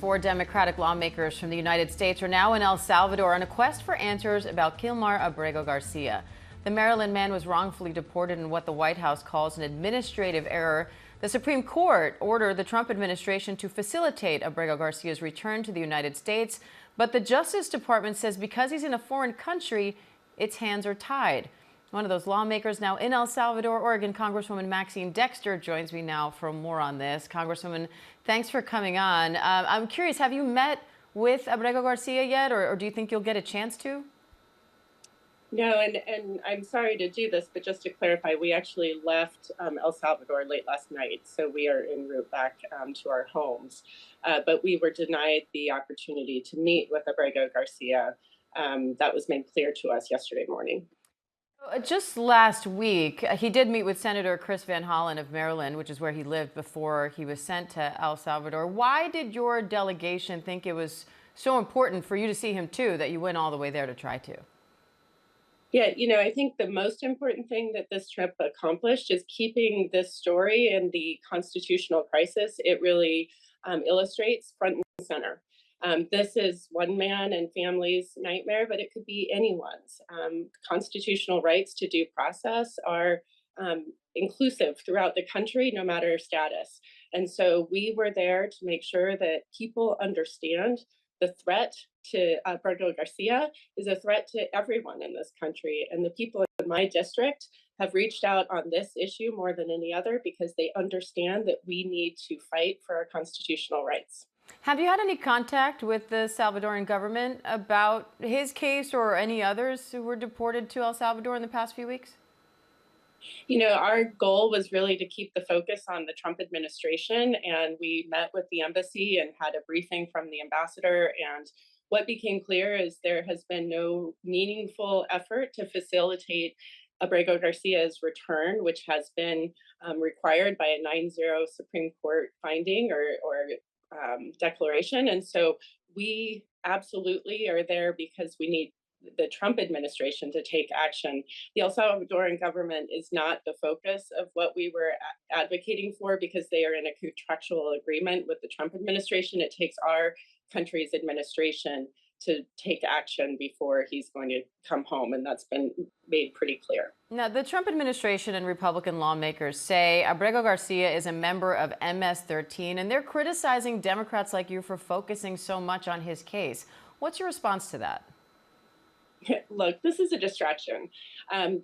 Four Democratic lawmakers from the United States are now in El Salvador on a quest for answers about Kilmar Abrego Garcia. The Maryland man was wrongfully deported in what the White House calls an administrative error. The Supreme Court ordered the Trump administration to facilitate Abrego Garcia's return to the United States, but the Justice Department says because he's in a foreign country, its hands are tied. One of those lawmakers now in El Salvador, Oregon, Congresswoman Maxine Dexter, joins me now for more on this. Congresswoman, thanks for coming on. I'm curious, have you met with Abrego Garcia yet, or do you think you'll get a chance to? No, and I'm sorry to do this, but just to clarify, we actually left El Salvador late last night, so we are en route back to our homes. But we were denied the opportunity to meet with Abrego Garcia. That was made clear to us yesterday morning. Just last week, he did meet with Senator Chris Van Hollen of Maryland, which is where he lived before he was sent to El Salvador. Why did your delegation think it was so important for you to see him too, that you went all the way there to try to? Yeah, I think the most important thing that this trip accomplished is keeping this story and the constitutional crisis. It really illustrates front and center. This is one man and family's nightmare, but it could be anyone's. Constitutional rights to due process are inclusive throughout the country, no matter status. And so we were there to make sure that people understand the threat to Abrego Garcia is a threat to everyone in this country. And the people in my district have reached out on this issue more than any other because they understand that we need to fight for our constitutional rights. Have you had any contact with the Salvadoran government about his case or any others who were deported to El Salvador in the past few weeks? Our goal was really to keep the focus on the Trump administration, and we met with the embassy and had a briefing from the ambassador. And what became clear is there has been no meaningful effort to facilitate Abrego Garcia's return, which has been required by a 9-0 Supreme Court finding or declaration. And so we absolutely are there because we need the Trump administration to take action. The El Salvadoran government is not the focus of what we were advocating for because they are in a contractual agreement with the Trump administration. It takes our country's administration to take action before he's going to come home, and that's been made pretty clear. Now, the Trump administration and Republican lawmakers say Abrego Garcia is a member of MS-13, and they're criticizing Democrats like you for focusing so much on his case. What's your response to that? Look, this is a distraction.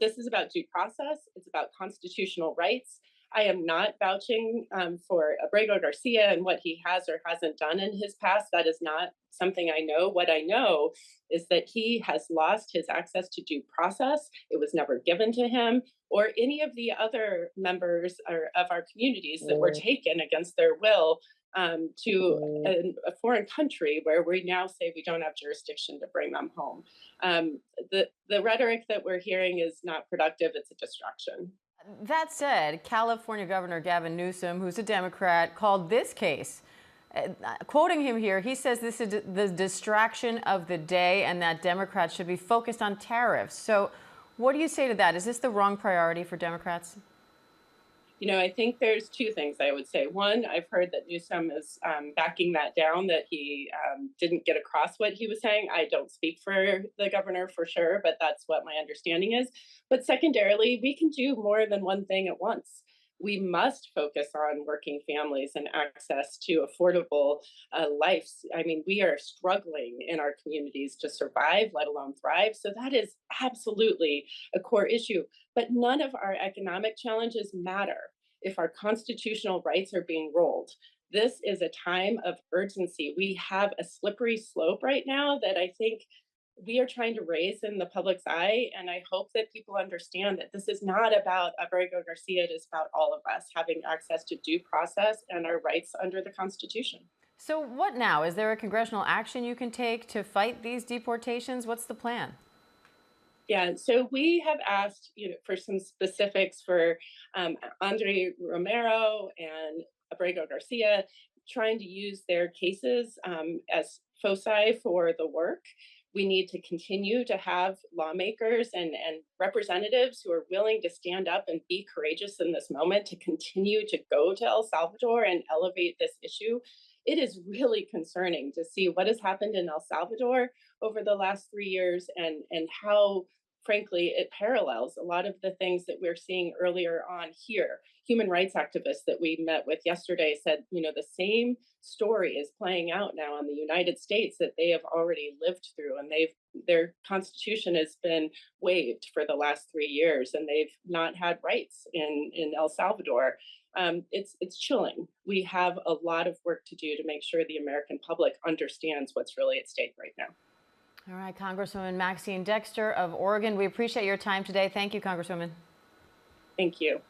This is about due process. It's about constitutional rights. I am not vouching for Abrego Garcia and what he has or hasn't done in his past. That is not something I know. What I know is that he has lost his access to due process. It was never given to him or any of the other members of our communities that were taken against their will to a foreign country where we now say we don't have jurisdiction to bring them home. The rhetoric that we're hearing is not productive. It's a distraction. That said, California Governor Gavin Newsom, who's a Democrat, called this case, quoting him here, he says this is the distraction of the day and that Democrats should be focused on tariffs. So what do you say to that? Is this the wrong priority for Democrats? I think there's two things I would say. One, I've heard that Newsom is backing that down, that he didn't get across what he was saying. I don't speak for the governor for sure, but that's what my understanding is. But secondarily, we can do more than one thing at once. We must focus on working families and access to affordable lives. I mean, we are struggling in our communities to survive, let alone thrive. So that is absolutely a core issue. But none of our economic challenges matter if our constitutional rights are being rolled. This is a time of urgency. We have a slippery slope right now that I think we are trying to raise in the public's eye. And I hope that people understand that this is not about Abrego Garcia. It is about all of us having access to due process and our rights under the Constitution. So what now? Is there a congressional action you can take to fight these deportations? What's the plan? Yeah, so we have asked, for some specifics for Andre Romero and Abrego Garcia, trying to use their cases as foci for the work. We need to continue to have lawmakers and representatives who are willing to stand up and be courageous in this moment to continue to go to El Salvador and elevate this issue. it is really concerning to see what has happened in El Salvador over the last 3 years, and how, frankly, it parallels a lot of the things that we're seeing earlier on here. Human rights activists that we met with yesterday said, the same story is playing out now in the United States that they have already lived through, and their constitution has been waived for the last 3 years, and they've not had rights in El Salvador. It's chilling. We have a lot of work to do to make sure the American public understands what's really at stake right now. All right, Congresswoman Maxine Dexter of Oregon, we appreciate your time today. Thank you, Congresswoman. Thank you.